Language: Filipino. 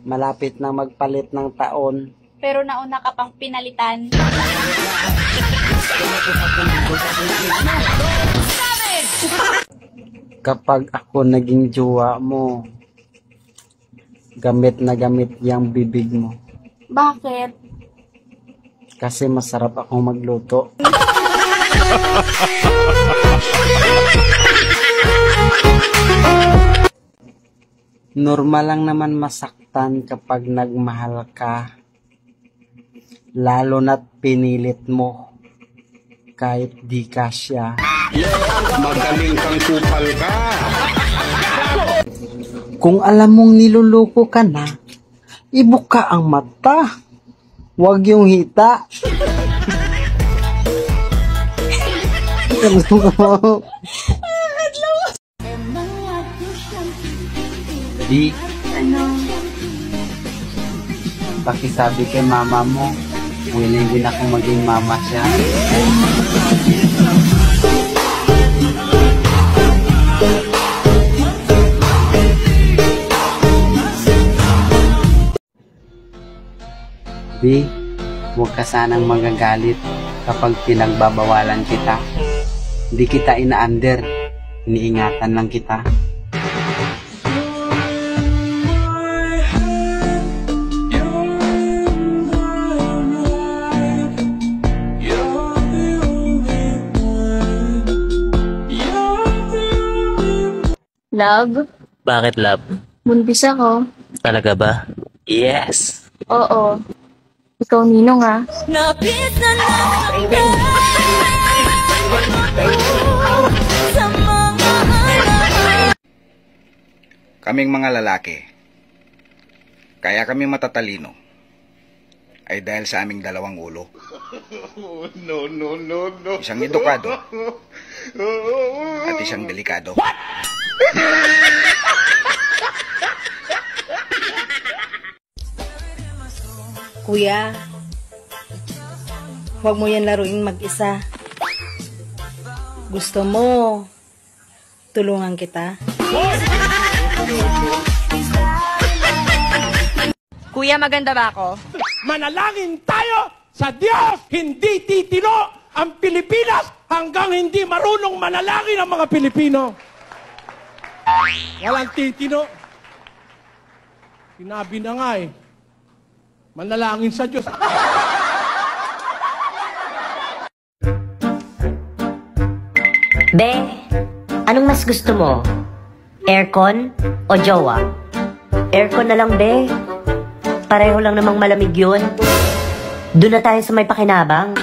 Malapit na magpalit ng taon. Pero nauna ka pang pinalitan. Kapag ako naging jowa mo, gamit na gamit yung bibig mo. Bakit? Kasi masarap akong magluto. Normal lang naman masaktan kapag nagmahal ka. Lalo na't pinilit mo kahit di ka siya. Magaling kang kupal ka. Kung alam mong niluloko ka na, ibuka ang mata. Huwag yung hita. Di, pakisabi kay mama mo, willing din ako maging mama siya. Di, huwag ka sanang magagalit kapag pinagbabawalan kita. Hindi kita ina-under, iniingatan lang kita. Love? Bakit, love? Buntis ako. Talaga ba? Yes! Oo. Ikaw, Ninong, ah. Kaming mga lalaki, kaya kaming matatalino, ay dahil sa aming dalawang ulo. Isang edukado at isang delikado. Kuya, huwag mo yan laruin mag-isa. Gusto mo, tulungan kita. Kuya, maganda ba ako? Manalangin tayo sa Diyos! Hindi titino ang Pilipinas hanggang hindi marunong manalangin ang mga Pilipino. Walang titino. Sinabi na nga eh. Manalangin sa Diyos. Be, anong mas gusto mo? Aircon o jowa? Aircon na lang, be. Pareho lang namang malamig yun. Doon na tayo sa may pakinabang.